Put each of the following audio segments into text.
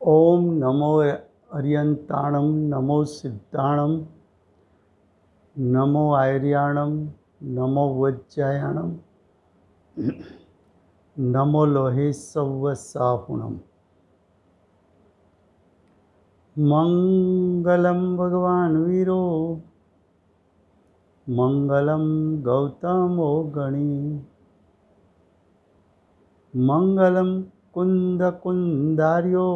ओम नमो अर्यंताणम नमो सिद्धाणम नमो आर्याणम नमो वज्जायाणम नमो लोहे सव्वसाहुणम। मंगलम भगवान वीरो मंगलम गौतमो गणी मंगलम कुंद कुंदार्यो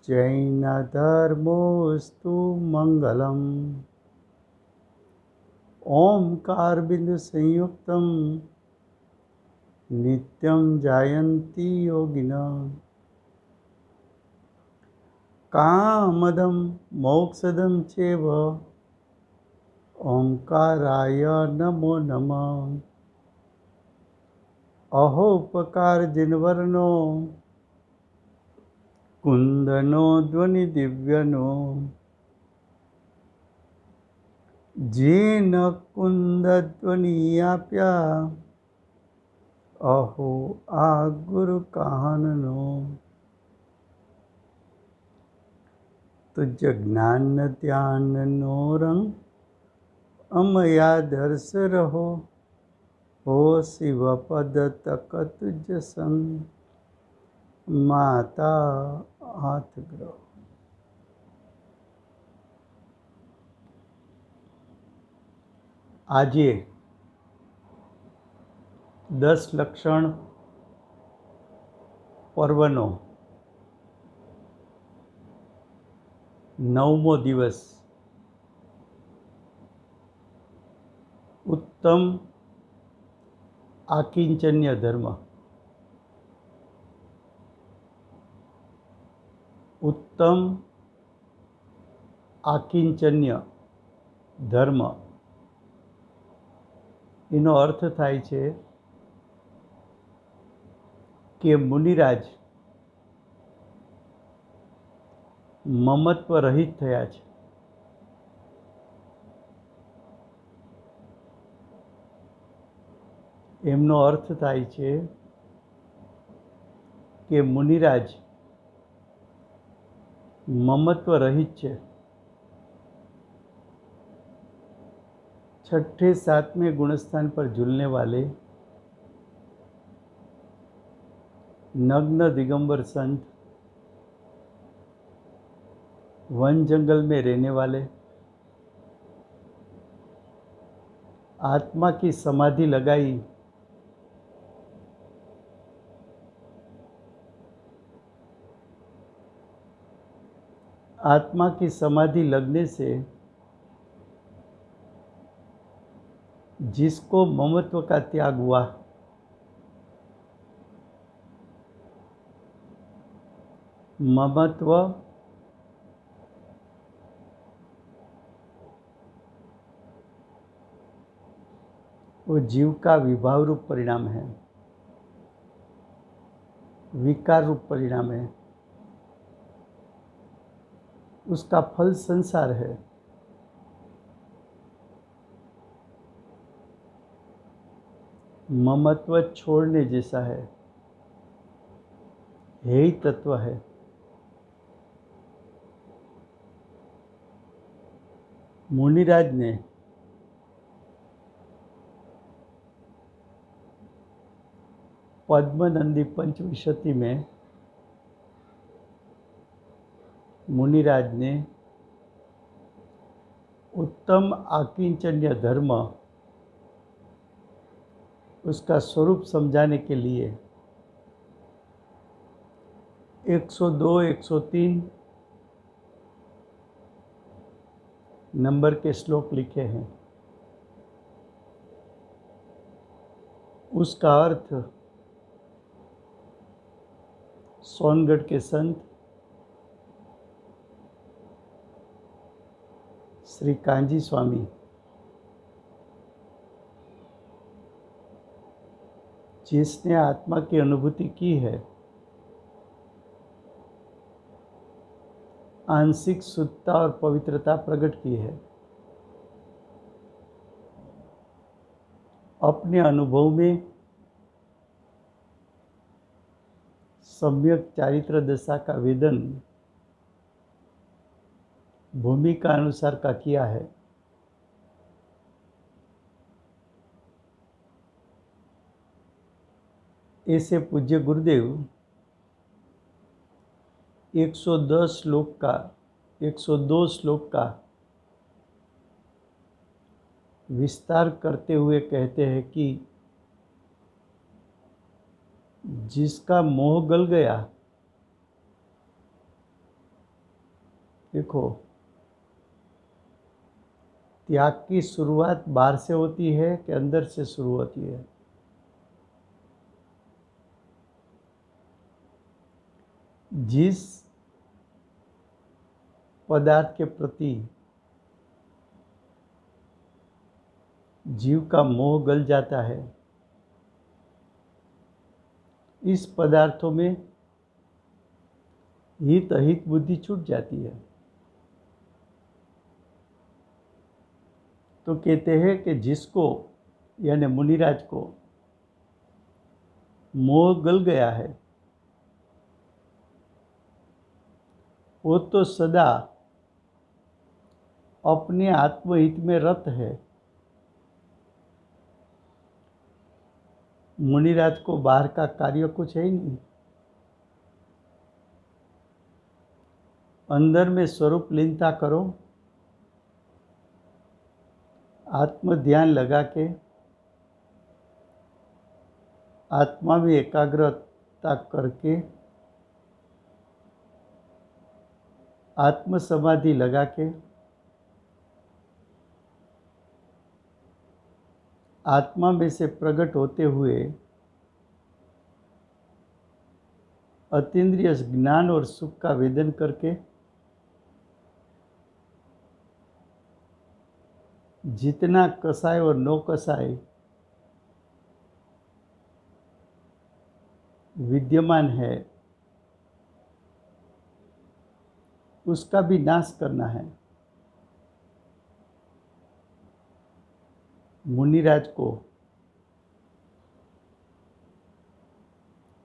जैन धर्मोस्तु मंगलम। ओंकार बिंदु संयुक्तम नित्यं जायन्ति योगिनः कामदं मोक्षदं चैव ओंकाराय नमो नमः। अहोपकार जिनवर्णो कुंदनो ध्वनि दिव्यनो जेन कुंद ध्वनियाप्या अहो आ गुरु कहाननो। तुझ ज्ञान ध्यान नो रंग अमया दर्श रहो हो शिव पद तक तुझ संग माता हाथ ग्रह। આજે 10 લક્ષણ પર્વનો 9મો દિવસ ઉત્તમ આકિંચન્ય ધર્મ। ઉત્તમ આકિંચન્ય ધર્મ એનો અર્થ થાય છે કે મુનિરાજ મમત્વ રહિત થયા છે। એમનો અર્થ થાય છે કે મુનિરાજ મમત્વ રહિત છે। छठे सातवें गुणस्थान पर झूलने वाले नग्न दिगंबर संत, वन जंगल में रहने वाले, आत्मा की समाधि लगाई आत्मा की समाधि लगने से जिसको ममत्व का त्याग हुआ, ममत्व वो जीव का विभाव रूप परिणाम है, विकार रूप परिणाम है, उसका फल संसार है। ममत्व छोड़ने जैसा है, हेय तत्व है। मुनिराज ने पद्मनंदी पंचविंशति में मुनिराज ने उत्तम आकिंचन्य धर्म उसका स्वरूप समझाने के लिए 102 103 नंबर के श्लोक लिखे हैं। उसका अर्थ सोनगढ़ के संत श्री कांजी स्वामी जिसने आत्मा की अनुभूति की है, आंशिक शुद्धता और पवित्रता प्रकट की है, अपने अनुभव में सम्यक चारित्र दशा का वेदन भूमिका अनुसार का किया है। ऐसे पूज्य गुरुदेव 102 श्लोक का विस्तार करते हुए कहते हैं कि जिसका मोह गल गया, देखो त्याग की शुरुआत बाहर से होती है कि अंदर से शुरू होती है। जिस पदार्थ के प्रति जीव का मोह गल जाता है, इस पदार्थों में हित अहित बुद्धि छूट जाती है। तो कहते हैं कि जिसको यानी मुनिराज को मोह गल गया है, वो तो सदा अपने आत्महित में रत है। मुनिराज को बाहर का कार्य कुछ है ही नहीं। अंदर में स्वरूप लीनता करो, आत्म ध्यान लगा के आत्मा में एकाग्रता करके आत्म समाधि लगा के आत्मा में से प्रकट होते हुए अतीन्द्रिय ज्ञान और सुख का वेदन करके जितना कसाय और नो कसाय विद्यमान है उसका भी नाश करना है। मुनिराज को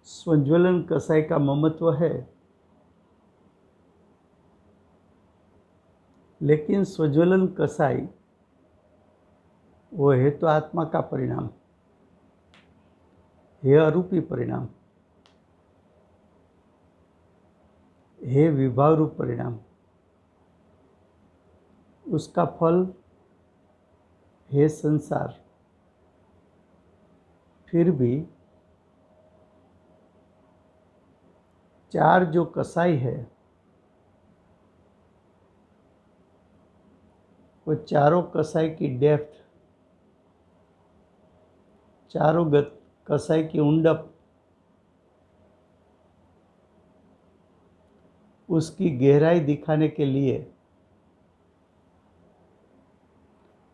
स्वज्वलन कसाय का ममत्व है, लेकिन स्वज्वलन कसाई वो है तो आत्मा का परिणाम है, अरूपी परिणाम है, विभाव रूप परिणाम। उसका फल है संसार। फिर भी चार जो कसाई है वो चारों कसाई की डेप्थ, चारों कसाई की उंडप, उसकी गहराई दिखाने के लिए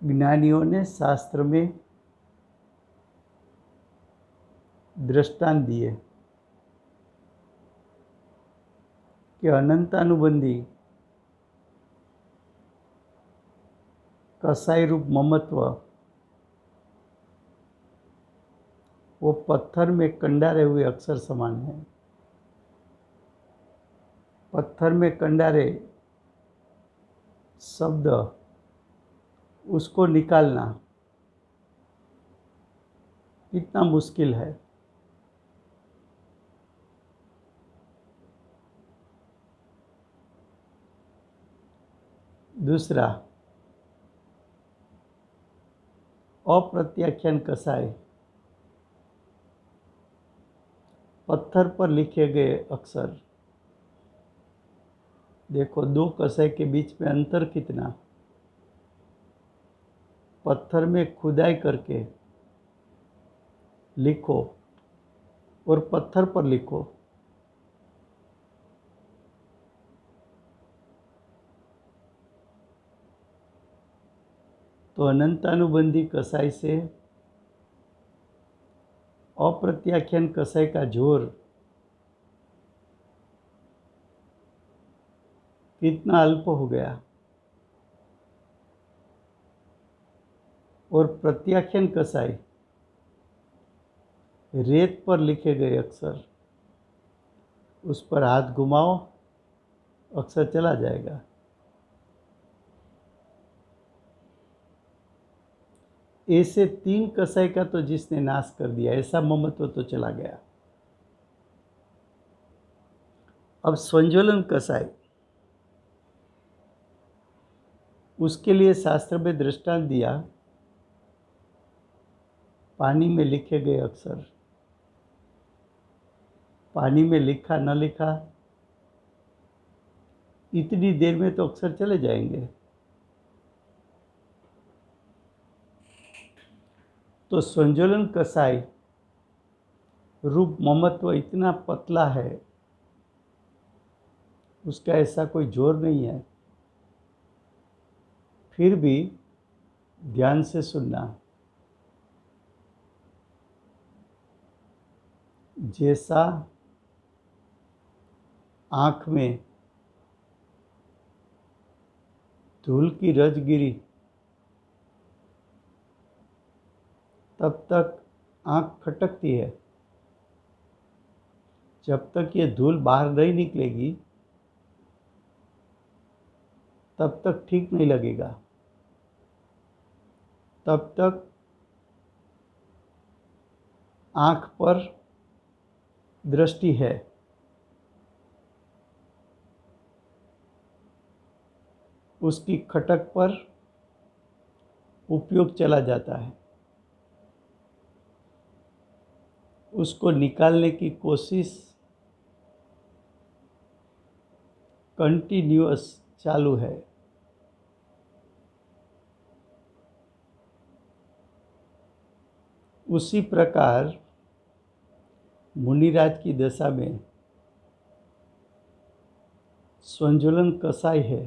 ज्ञानियों ने शास्त्र में दृष्टांत दिए कि अनंतानुबंधी कसाई रूप ममत्व वो पत्थर में कंडारे हुए अक्षर समान है। पत्थर में कंडारे शब्द उसको निकालना कितना मुश्किल है। दूसरा, अप्रत्याख्यान कसाय, पत्थर पर लिखे गए अक्षर। देखो दो कसाई के बीच में अंतर कितना। पत्थर में खुदाई करके लिखो और पत्थर पर लिखो, तो अनंतानुबंधी कसाई से अप्रत्याख्यान कसाई का जोर कितना अल्प हो गया। और प्रत्याख्यान कसाई रेत पर लिखे गए अक्षर उस पर हाथ घुमाओ, अक्सर चला जाएगा। ऐसे 3 कसाई का तो जिसने नाश कर दिया, ऐसा ममत्व तो चला गया। अब स्वंज्वलन कसाई, उसके लिए शास्त्र में दृष्टांत दिया, पानी में लिखे गए अक्षर। पानी में लिखा न लिखा, इतनी देर में तो अक्षर चले जाएंगे। तो स्वंज्वलन कसाई रूप ममत्व इतना पतला है, उसका ऐसा कोई जोर नहीं है। फिर भी ध्यान से सुनना। जैसा आँख में धूल की रज गिरी, तब तक आँख खटकती है। जब तक ये धूल बाहर नहीं निकलेगी, तब तक ठीक नहीं लगेगा। तब तक आँख पर दृष्टि है। उसकी खटक पर उपयोग चला जाता है। उसको निकालने की कोशिश कंटिन्यूअस चालू है। उसी प्रकार मुनिराज की दशा में स्वंज्वलन कसाई है,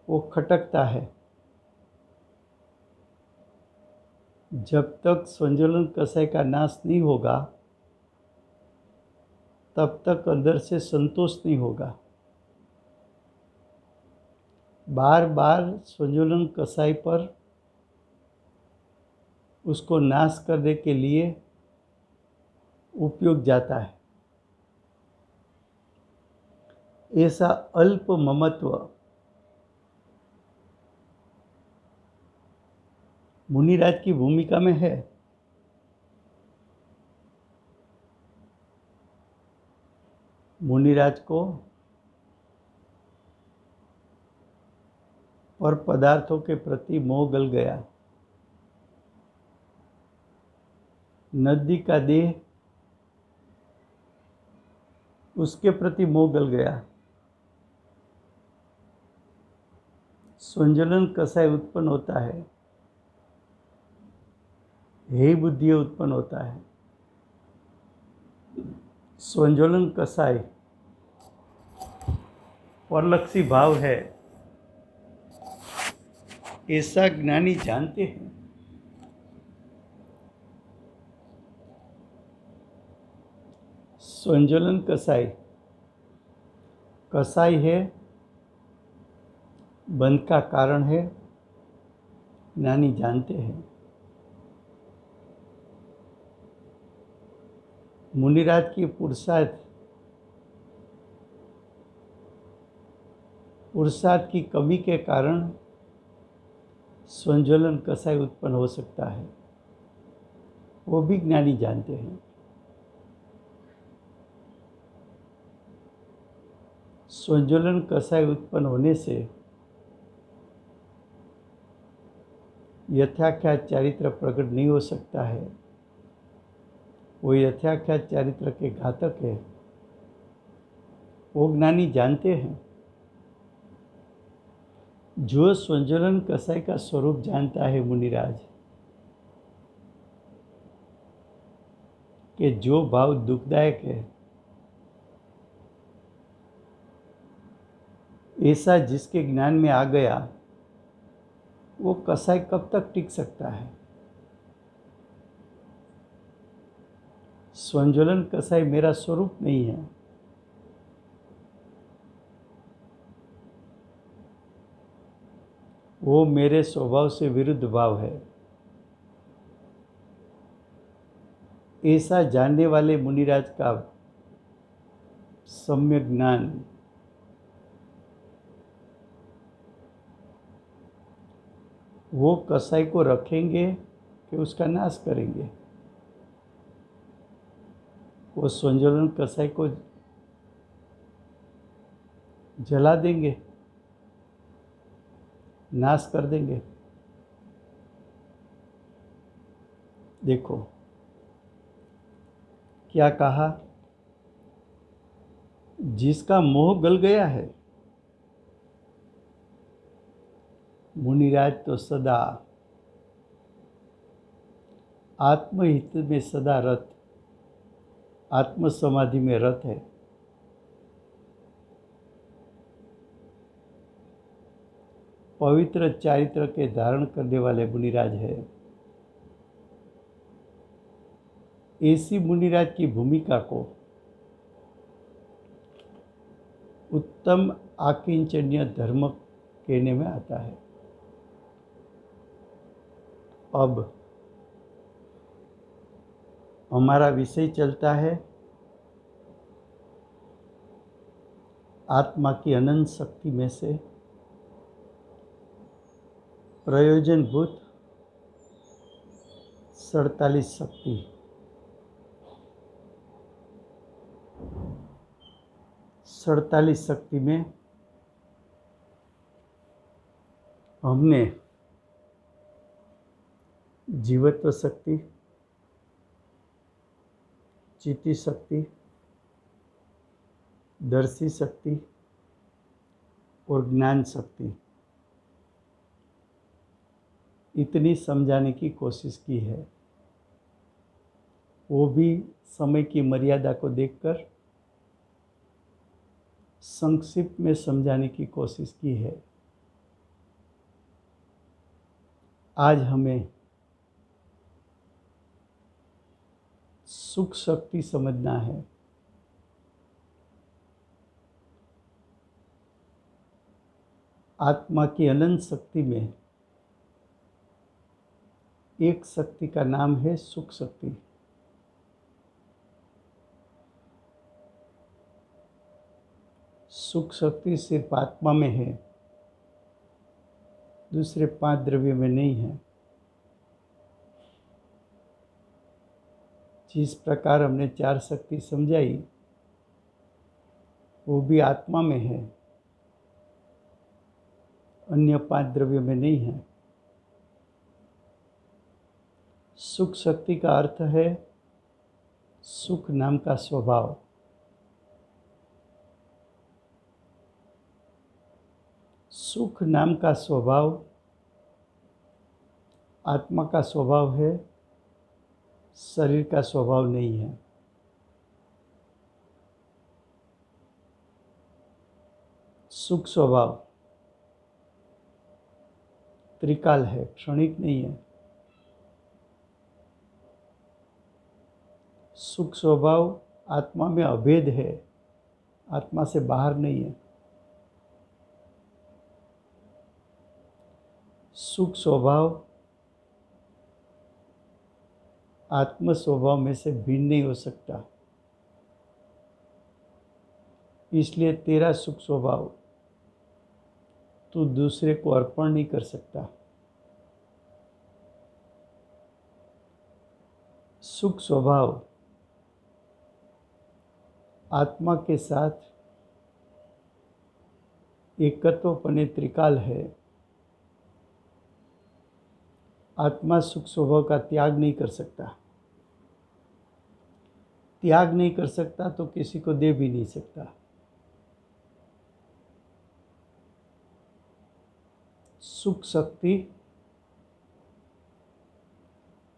वो खटकता है। जब तक स्वंज्वलन कसाई का नाश नहीं होगा, तब तक अंदर से संतोष नहीं होगा। बार बार स्वंज्वलन कसाई पर उसको नाश करने के लिए उपयोग जाता है। ऐसा अल्प ममत्व मुनिराज की भूमिका में है। मुनिराज को पर पदार्थों के प्रति मोह गल गया। नदी का देह उसके प्रति मोह गल गया। स्वंज्वलन कसाई उत्पन्न होता है, हे बुद्धि उत्पन्न होता है। स्वंज्वलन कसाई परलक्षी भाव है, ऐसा ज्ञानी जानते हैं। स्वंज्वलन कसाई कसाई है, बंध का कारण है, ज्ञानी जानते हैं। मुनिराज की पुरुषार्थ की कमी के कारण स्वंज्वलन कसाई उत्पन्न हो सकता है, वो भी ज्ञानी जानते हैं। स्वंज्वलन कसाई उत्पन्न होने से यथाख्यात चारित्र प्रकट नहीं हो सकता है। वो यथाख्यात चारित्र के घातक है, वो ज्ञानी जानते हैं। जो स्वंज्वलन कसाई का स्वरूप जानता है मुनिराज, कि जो भाव दुखदायक है, ऐसा जिसके ज्ञान में आ गया, वो कसाई कब तक टिक सकता है। स्वंज्वलन कसाई मेरा स्वरूप नहीं है। वो मेरे स्वभाव से विरुद्ध भाव है। ऐसा जानने वाले मुनिराज का सम्यक ज्ञान, वो कसाई को रखेंगे कि उसका नाश करेंगे? वो संजोलन कसाई को जला देंगे, नाश कर देंगे? देखो क्या कहा, जिसका मोह गल गया है, मुनिराज तो सदा आत्महित में सदा रत, आत्म समाधि में रत है। पवित्र चारित्र के धारण करने वाले मुनिराज है। ऐसी मुनिराज की भूमिका को उत्तम आकिंचन्य धर्म कहने में आता है। अब हमारा विषय चलता है आत्मा की अनंत शक्ति में से प्रयोजनभूत 47 शक्ति। सड़तालीस शक्ति में हमने जीवत्व शक्ति, चिति शक्ति, दर्शी शक्ति और ज्ञान शक्ति इतनी समझाने की कोशिश की है, वो भी समय की मर्यादा को देखकर संक्षिप्त में समझाने की कोशिश की है। आज हमें सुख शक्ति समझना है। आत्मा की अनंत शक्ति में एक शक्ति का नाम है सुख शक्ति। सुख शक्ति सिर्फ आत्मा में है, दूसरे 5 द्रव्य में नहीं है। जिस प्रकार हमने 4 शक्ति समझाई वो भी आत्मा में है, अन्य 5 द्रव्यों में नहीं है। सुख शक्ति का अर्थ है सुख नाम का स्वभाव। सुख नाम का स्वभाव आत्मा का स्वभाव है, शरीर का स्वभाव नहीं है। सुख स्वभाव त्रिकाल है, क्षणिक नहीं है। सुख स्वभाव आत्मा में अभेद है, आत्मा से बाहर नहीं है। सुख स्वभाव आत्म स्वभाव में से भिन्न नहीं हो सकता, इसलिए तेरा सुख स्वभाव तू दूसरे को अर्पण नहीं कर सकता। सुख स्वभाव आत्मा के साथ एकत्वपने त्रिकाल है। आत्मा सुख स्वभाव का त्याग नहीं कर सकता। त्याग नहीं कर सकता तो किसी को दे भी नहीं सकता। सुख शक्ति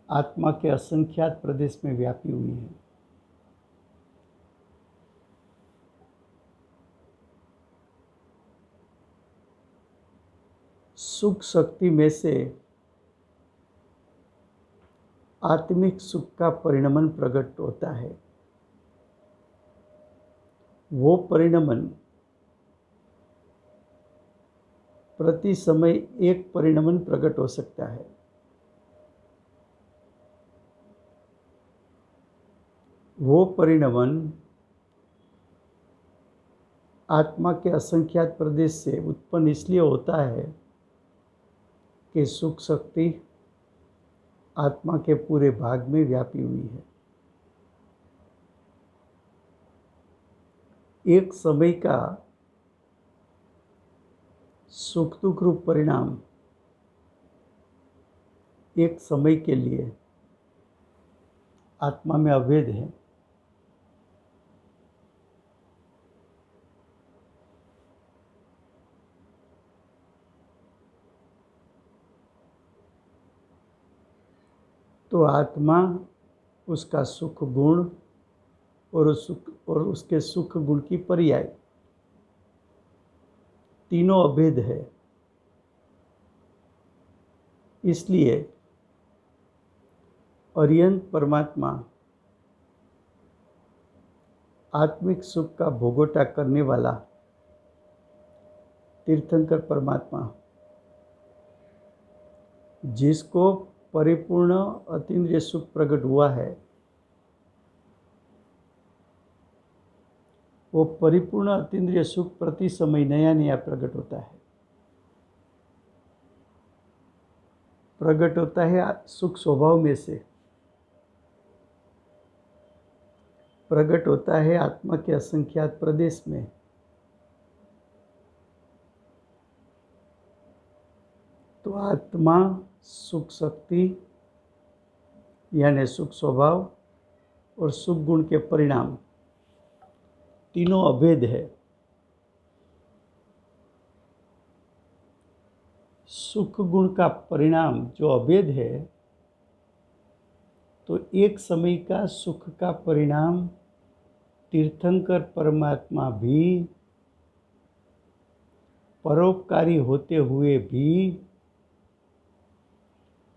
आत्मा के असंख्यात प्रदेश में व्यापी हुई है। सुख शक्ति में से आत्मिक सुख का परिणमन प्रकट होता है। वो परिणमन प्रति समय एक परिणमन प्रकट हो सकता है। वो परिणमन आत्मा के असंख्यात प्रदेश से उत्पन्न इसलिए होता है कि सुख शक्ति आत्मा के पूरे भाग में व्यापी हुई है। एक समय का सुख दुख रूप परिणाम एक समय के लिए आत्मा में अभेद है। तो आत्मा, उसका सुख गुण और उसके सुख गुण की पर्याय तीनों अभेद है। इसलिए अर्यंत परमात्मा आत्मिक सुख का भोगोटा करने वाला तीर्थंकर परमात्मा, जिसको परिपूर्ण अतीन्द्रिय सुख प्रकट हुआ है, वो परिपूर्ण अतीन्द्रिय सुख प्रति समय नया नया प्रकट होता है। प्रकट होता है सुख स्वभाव में से, प्रकट होता है आत्मा के असंख्यात प्रदेश में। तो आत्मा, सुख शक्ति यानी सुख स्वभाव और सुख गुण के परिणाम तीनों अभेद है। सुख गुण का परिणाम जो अभेद है, तो एक समय का सुख का परिणाम तीर्थंकर परमात्मा भी परोपकारी होते हुए भी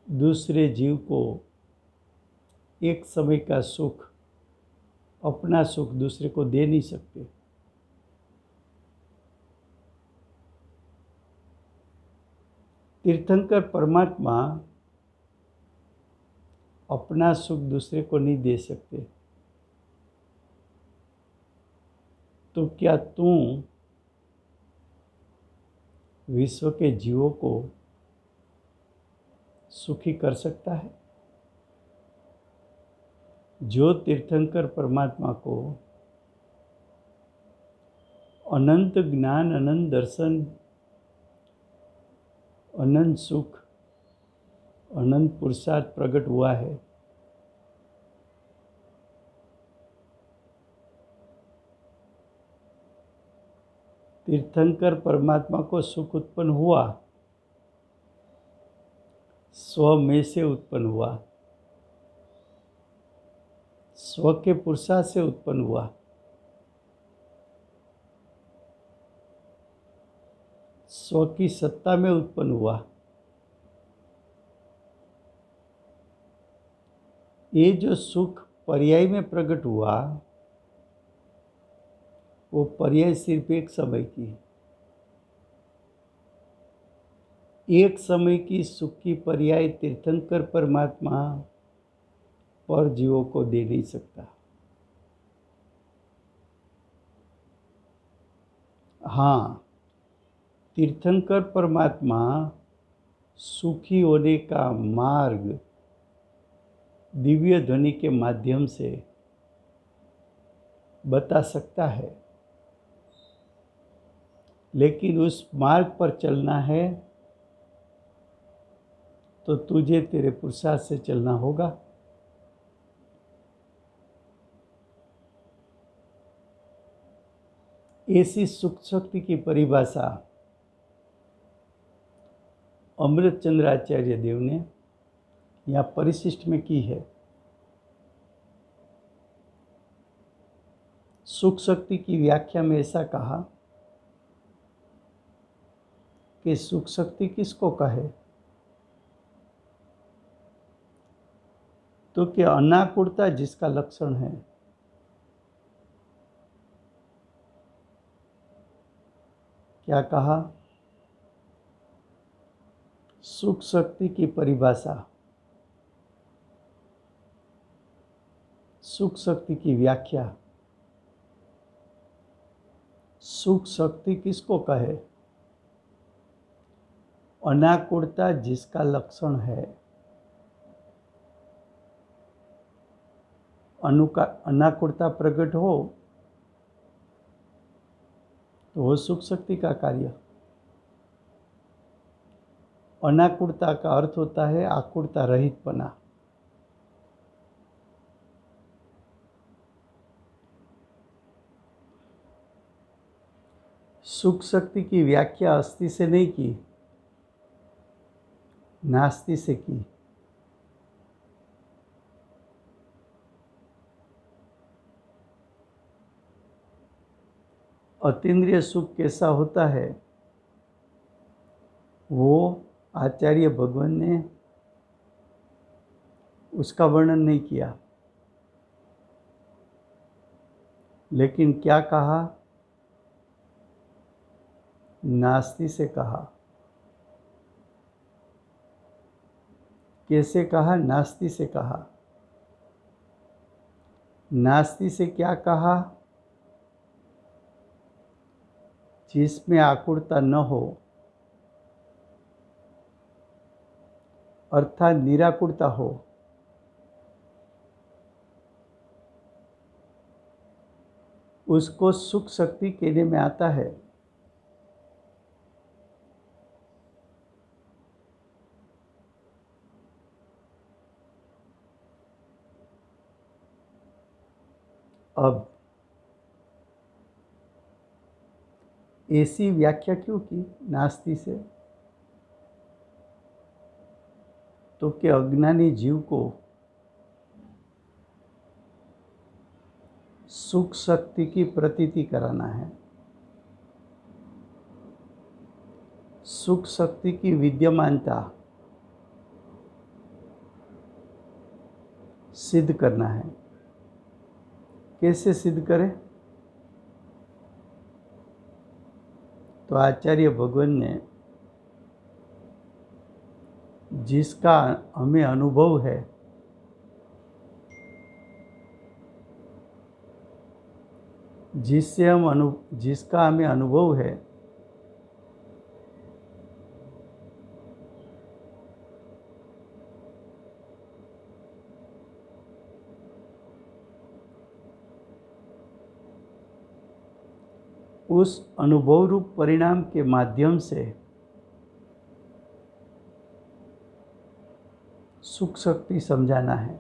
दूसरे जीव को एक समय का सुख, अपना सुख दूसरे को दे नहीं सकते। तीर्थंकर परमात्मा अपना सुख दूसरे को नहीं दे सकते। तो क्या तू विश्व के जीवों को सुखी कर सकता है? जो तीर्थंकर परमात्मा को अनंत ज्ञान, अनंत दर्शन, अनंत सुख, अनंत पुरुषार्थ प्रकट हुआ है, तीर्थंकर परमात्मा को सुख उत्पन्न हुआ, स्व में से उत्पन्न हुआ, स्व के पुरुषार्थ से उत्पन्न हुआ, स्व की सत्ता में उत्पन्न हुआ। ये जो सुख पर्याय में प्रकट हुआ, वो पर्याय सिर्फ एक समय की, एक समय की सुख की पर्याय तीर्थंकर परमात्मा पर जीवों को दे नहीं सकता। हाँ, तीर्थंकर परमात्मा सुखी होने का मार्ग दिव्य ध्वनि के माध्यम से बता सकता है, लेकिन उस मार्ग पर चलना है तो तुझे तेरे पुरुषार्थ से चलना होगा। ऐसी सुख शक्ति की परिभाषा अमृतचंद्र आचार्य देव ने यहाँ परिशिष्ट में की है। सुख शक्ति की व्याख्या में ऐसा कहा कि सुख शक्ति किसको कहे, तो कि अनाकुलता जिसका लक्षण है। क्या कहा? सुख शक्ति की परिभाषा, सुख शक्ति की व्याख्या सुख शक्ति किसको कहे? अनाकुलता जिसका लक्षण है, अनाकुलता प्रकट हो तो वो सुख शक्ति का कार्य। अनाकुलता का अर्थ होता है आकुलता रहितपना। सुख शक्ति की व्याख्या अस्थि से नहीं की, नास्ति से की। अतीन्द्रिय सुख कैसा होता है वो आचार्य भगवान ने उसका वर्णन नहीं किया, लेकिन क्या कहा? नास्ति से कहा। कैसे कहा? नास्ति से कहा। नास्ति से क्या कहा? जिसमें आकुलता न हो, अर्थात निराकुलता हो, उसको सुख शक्ति कहने में आता है। अब ऐसी व्याख्या क्यों की नास्ति से? तो कि अज्ञानी जीव को सुख शक्ति की प्रतीति कराना है, सुख शक्ति की विद्यमानता सिद्ध करना है। कैसे सिद्ध करें? तो आचार्य भगवान ने जिसका हमें अनुभव है, जिसका हमें अनुभव है, उस अनुभव रूप परिणाम के माध्यम से सुख शक्ति समझाना है।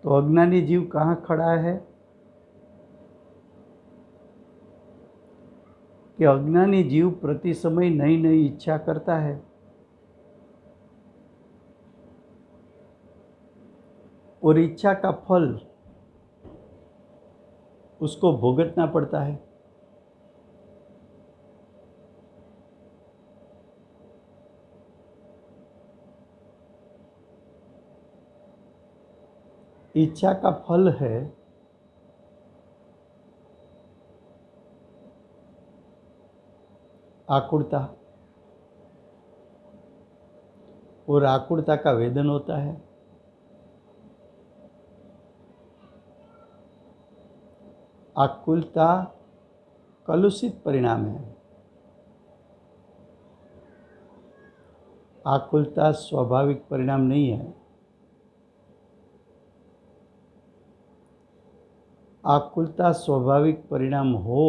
तो अज्ञानी जीव कहाँ खड़ा है? कि अज्ञानी जीव प्रति समय नई नई इच्छा करता है और इच्छा का फल उसको भुगतना पड़ता है। इच्छा का फल है आकुलता, और आकुलता का वेदन होता है। आकुलता कलुषित परिणाम है। आकुलता स्वाभाविक परिणाम नहीं है। आकुलता स्वाभाविक परिणाम हो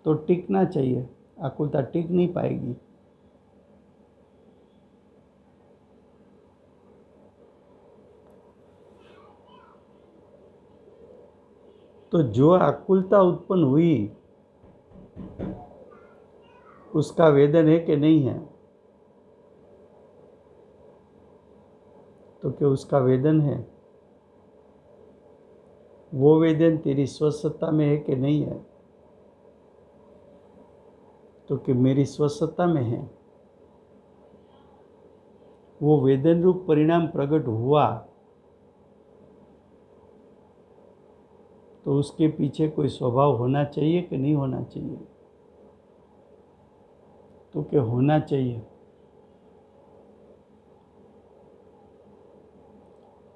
तो टिकना चाहिए, आकुलता टिक नहीं पाएगी। तो जो आकुलता उत्पन्न हुई उसका वेदन है कि नहीं है? तो क्या उसका वेदन है? वो वेदन तेरी स्वसत्ता में है कि नहीं है? तो कि मेरी स्वसत्ता में है। वो वेदन रूप परिणाम प्रकट हुआ तो उसके पीछे कोई स्वभाव होना चाहिए कि नहीं होना चाहिए? तो कि होना चाहिए।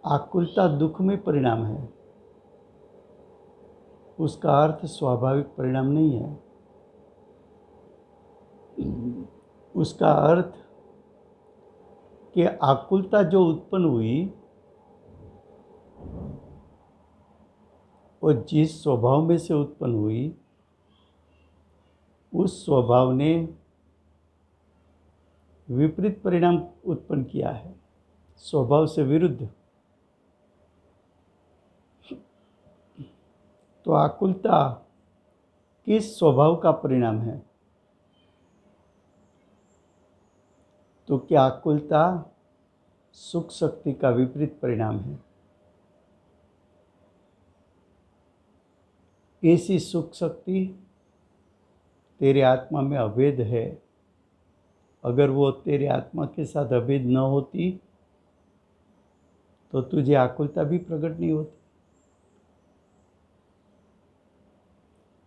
आकुलता दुख में परिणाम है, उसका अर्थ स्वाभाविक परिणाम नहीं है। उसका अर्थ कि आकुलता जो उत्पन्न हुई और जिस स्वभाव में से उत्पन्न हुई, उस स्वभाव ने विपरीत परिणाम उत्पन्न किया है, स्वभाव से विरुद्ध। तो आकुलता किस स्वभाव का परिणाम है? तो क्या आकुलता सुख शक्ति का विपरीत परिणाम है? ऐसी सुख शक्ति तेरे आत्मा में अभेद है। अगर वो तेरे आत्मा के साथ अभेद न होती तो तुझे आकुलता भी प्रकट नहीं होती।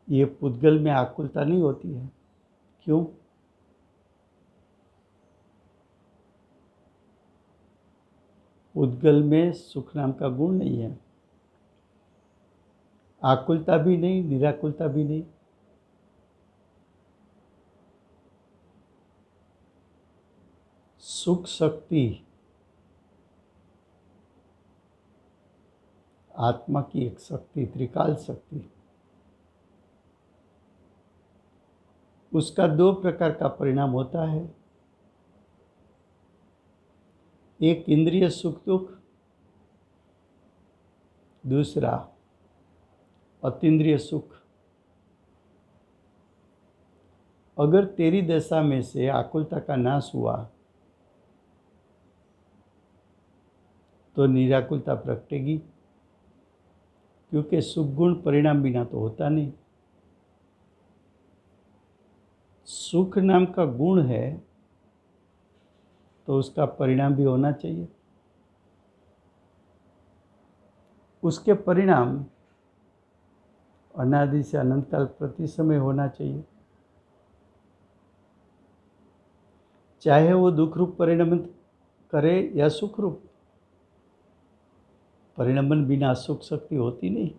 ये पुद्गल में आकुलता नहीं होती है। क्यों? पुद्गल में सुख नाम का गुण नहीं है, आकुलता भी नहीं, निराकुलता भी नहीं। सुख शक्ति आत्मा की एक शक्ति, त्रिकाल शक्ति। उसका दो प्रकार का परिणाम होता है, एक इंद्रिय सुख दुख, दूसरा अतीन्द्रिय सुख। अगर तेरी दशा में से आकुलता का नाश हुआ तो निराकुलता प्रगटेगी, क्योंकि सुख गुण परिणाम बिना तो होता नहीं। सुख नाम का गुण है तो उसका परिणाम भी होना चाहिए। उसके परिणाम अनादि से अनंत काल प्रति समय होना चाहिए, चाहे वो दुख रूप परिणमन करे या सुख रूप। परिणमन बिना सुख शक्ति होती नहीं।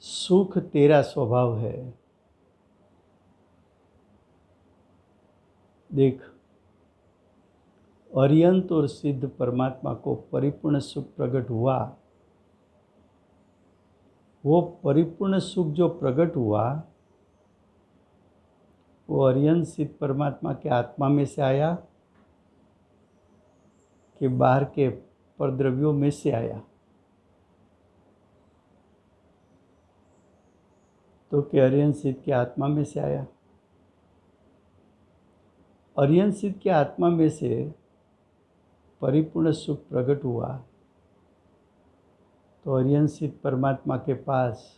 सुख तेरा स्वभाव है। देख, अर्यंत और सिद्ध परमात्मा को परिपूर्ण सुख प्रकट हुआ। वो परिपूर्ण सुख जो प्रकट हुआ वो अर्यंत सिद्ध परमात्मा के आत्मा में से आया कि बाहर के परद्रव्यों में से आया? तो कि अर्यंत सिद्ध के आत्मा में से आया। अर्यंत सिद्ध के आत्मा में से परिपूर्ण सुख प्रकट हुआ तो अर्यंत सिद्ध परमात्मा के पास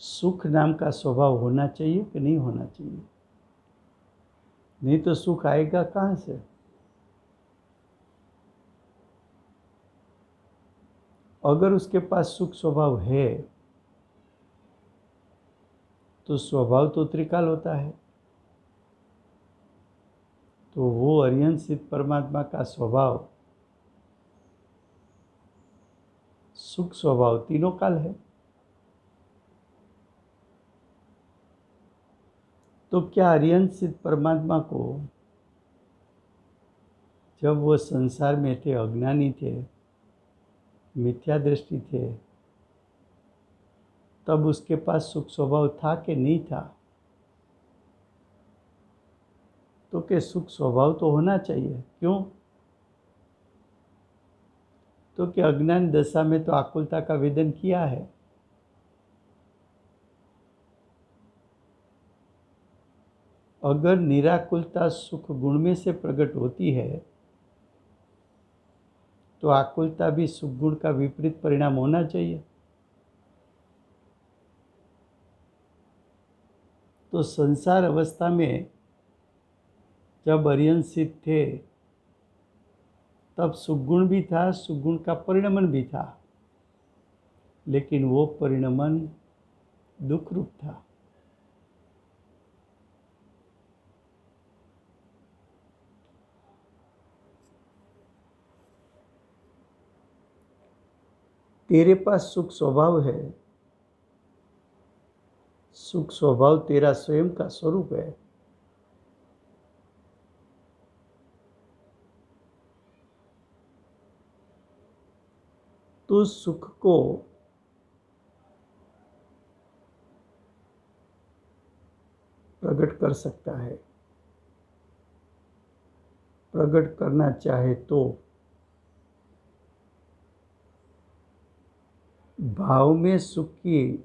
सुख नाम का स्वभाव होना चाहिए कि नहीं होना चाहिए? नहीं तो सुख आएगा कहाँ से? अगर उसके पास सुख स्वभाव है तो स्वभाव तो त्रिकाल होता है, तो वो अर्यंत सिद्ध परमात्मा का स्वभाव सुख स्वभाव तीनों काल है। तो क्या अर्यंत सिद्ध परमात्मा को जब वो संसार में थे, अज्ञानी थे, मिथ्या दृष्टि थे, तब उसके पास सुख स्वभाव था कि नहीं था? तो कि सुख स्वभाव तो होना चाहिए। क्यों? तो कि अज्ञान दशा में तो आकुलता का वेदन किया है। अगर निराकुलता सुख गुण में से प्रकट होती है तो आकुलता भी सुख गुण का विपरीत परिणाम होना चाहिए। तो संसार अवस्था में जब अर्यंत सिद्ध थे तब सुख गुण भी था, सुख गुण का परिणमन भी था, लेकिन वो परिणमन दुख रूप था। तेरे पास सुख स्वभाव है। सुख स्वभाव तेरा स्वयं का स्वरूप है। तू सुख को प्रकट कर सकता है। प्रकट करना चाहे तो भाव में सुख की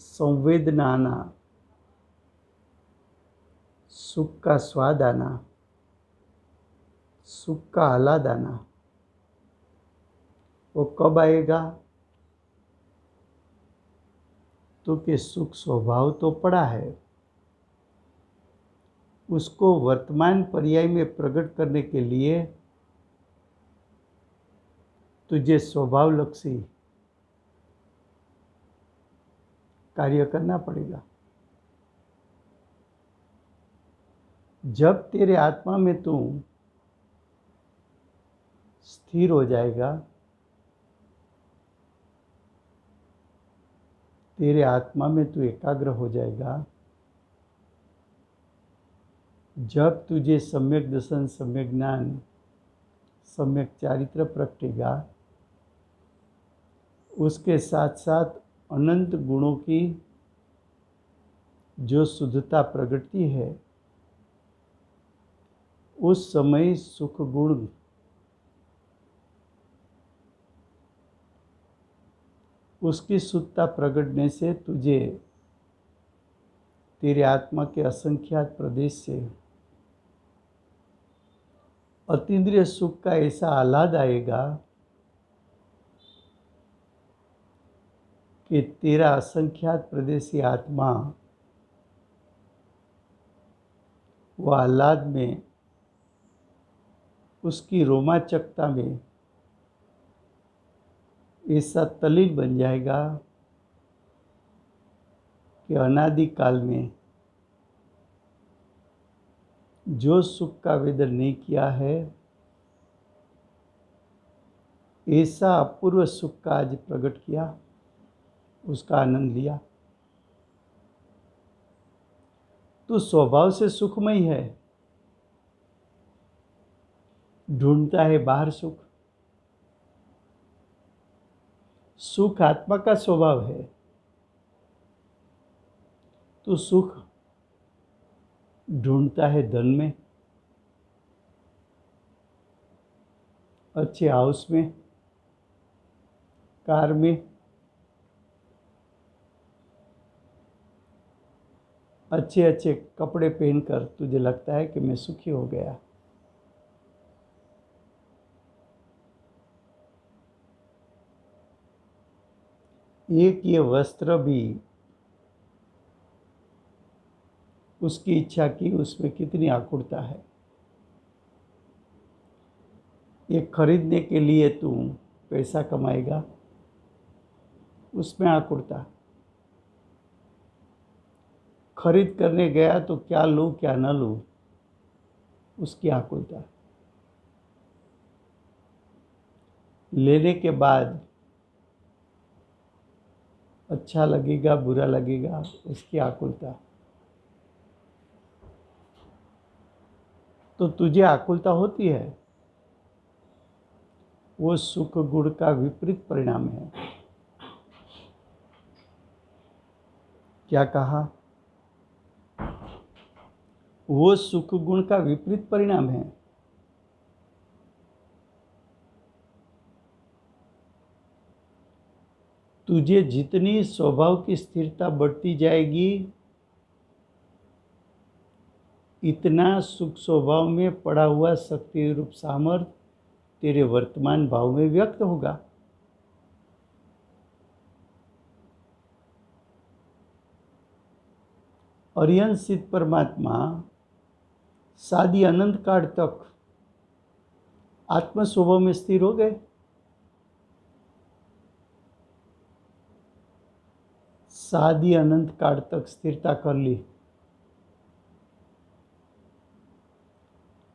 संवेदना आना, सुख का स्वाद आना, सुख का आह्लाद आना, वो कब आएगा? तो कि सुख स्वभाव तो पड़ा है, उसको वर्तमान पर्याय में प्रकट करने के लिए तुझे स्वभावलक्षी कार्य करना पड़ेगा। जब तेरे आत्मा में तू स्थिर हो जाएगा, तेरे आत्मा में तू एकाग्र हो जाएगा, जब तुझे सम्यक दर्शन, सम्यक ज्ञान, सम्यक चारित्र प्रगटेगा, उसके साथ साथ अनंत गुणों की जो शुद्धता प्रगटती है, उस समय सुख गुण उसकी शुद्धता प्रगटने से तुझे तेरे आत्मा के असंख्यात प्रदेश से अतीन्द्रिय सुख का ऐसा आह्लाद आएगा कि तेरा असंख्यात प्रदेशी आत्मा वो आह्लाद में, उसकी रोमांचकता में ऐसा तल्लीन बन जाएगा कि अनादि काल में जो सुख का वेदन नहीं किया है, ऐसा अपूर्व सुख का आज प्रकट किया, उसका आनंद लिया। तो स्वभाव से सुखमय है, ढूंढता है बाहर सुख। सुख आत्मा का स्वभाव है, तो सुख ढूंढता है धन में, अच्छे हाउस में, कार में, अच्छे अच्छे कपड़े पहनकर तुझे लगता है कि मैं सुखी हो गया। एक ये वस्त्र भी उसकी इच्छा की, उसमें कितनी आकुलता है। ये खरीदने के लिए तू पैसा कमाएगा, उसमें आकुलता। खरीद करने गया तो क्या लूँ क्या न लूँ, उसकी आकुलता। लेने के बाद अच्छा लगेगा बुरा लगेगा, उसकी आकुलता। तो तुझे आकुलता होती है, वो सुख गुण का विपरीत परिणाम है। क्या कहा? वो सुख गुण का विपरीत परिणाम है। तुझे जितनी स्वभाव की स्थिरता बढ़ती जाएगी, इतना सुख स्वभाव में पड़ा हुआ शक्ति रूप सामर्थ्य तेरे वर्तमान भाव में व्यक्त होगा। अरिहंत सिद्ध परमात्मा शादी अनंत काल तक आत्म स्वभाव में स्थिर हो गए। शादी अनंत काल तक स्थिरता कर ली।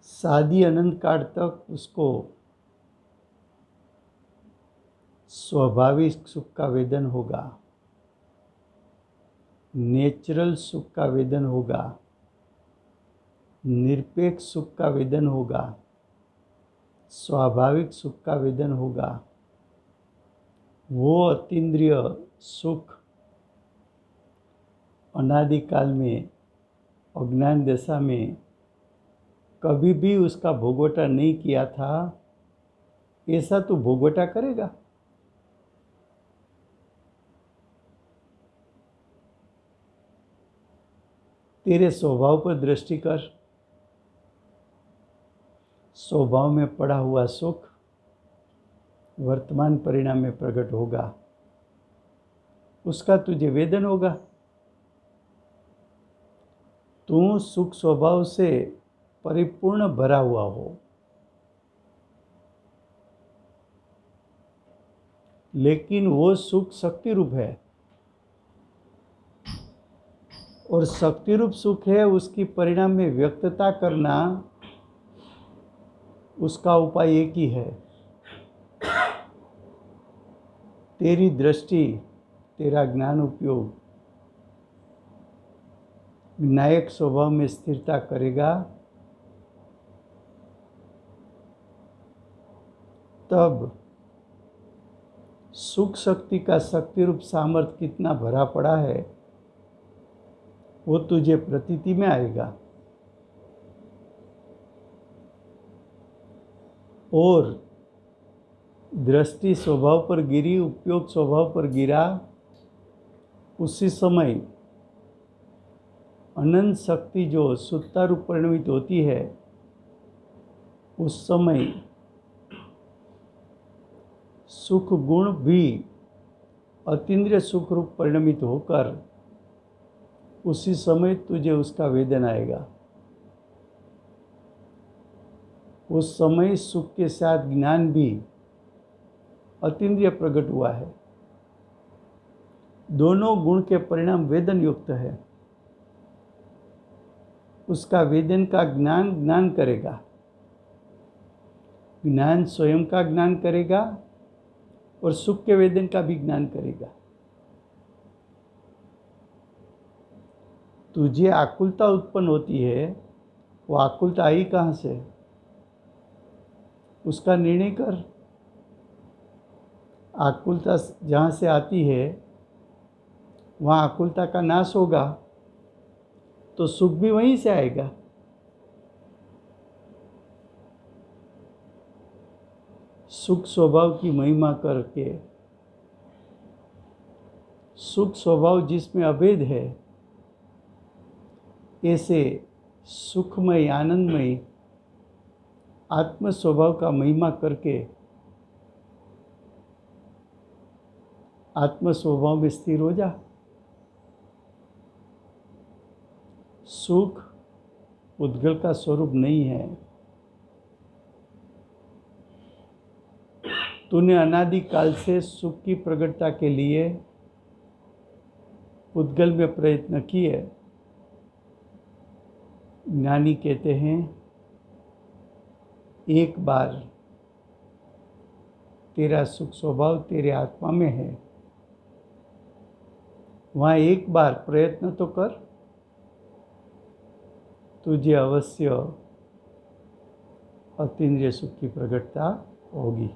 शादी अनंत काल तक उसको स्वाभाविक सुख का वेदन होगा, नेचुरल सुख का वेदन होगा, निरपेक्ष सुख का वेदन होगा, स्वाभाविक सुख का वेदन होगा। वो अतीन्द्रिय सुख अनादिकाल में अज्ञान दशा में कभी भी उसका भोगवटा नहीं किया था, ऐसा तू भोगवटा करेगा? तेरे स्वभाव पर दृष्टि कर। स्वभाव में पड़ा हुआ सुख वर्तमान परिणाम में प्रकट होगा, उसका तुझे वेदन होगा। तू सुख स्वभाव से परिपूर्ण भरा हुआ हो, लेकिन वो सुख शक्ति रूप है, और शक्ति रूप सुख है, उसकी परिणाम में व्यक्तता करना उसका उपाय एक ही है। तेरी दृष्टि, तेरा ज्ञान उपयोग विनायक स्वभाव में स्थिरता करेगा, तब सुख शक्ति का शक्ति रूप सामर्थ्य कितना भरा पड़ा है वो तुझे प्रतीति में आएगा। और दृष्टि स्वभाव पर गिरी, उपयोग स्वभाव पर गिरा, उसी समय अनंत शक्ति जो सुत्ता रूप परिणमित होती है, उस समय सुख गुण भी अतीन्द्रिय सुख रूप परिणमित होकर उसी समय तुझे उसका वेदन आएगा। उस समय सुख के साथ ज्ञान भी अतीन्द्रिय प्रकट हुआ है। दोनों गुण के परिणाम वेदन युक्त है। उसका वेदन का ज्ञान ज्ञान करेगा, ज्ञान स्वयं का ज्ञान करेगा और सुख के वेदन का भी ज्ञान करेगा। तुझे आकुलता उत्पन्न होती है, वो आकुलता आई कहाँ से, उसका निर्णय कर। आकुलता जहाँ से आती है वहाँ आकुलता का नाश होगा, तो सुख भी वहीं से आएगा। सुख स्वभाव की महिमा करके, सुख स्वभाव जिसमें अभेद है, ऐसे सुखमय आनंदमय आत्म स्वभाव का महिमा करके आत्म स्वभाव में स्थिर हो जा। सुख उद्गल का स्वरूप नहीं है। तूने अनादिकाल से सुख की प्रकटता के लिए उद्गल में प्रयत्न किए। ज्ञानी कहते हैं एक बार तेरा सुख स्वभाव तेरे आत्मा में है, वहाँ एक बार प्रयत्न तो कर, तुझे अवश्य अतीन्द्रिय सुख की प्रकटता होगी।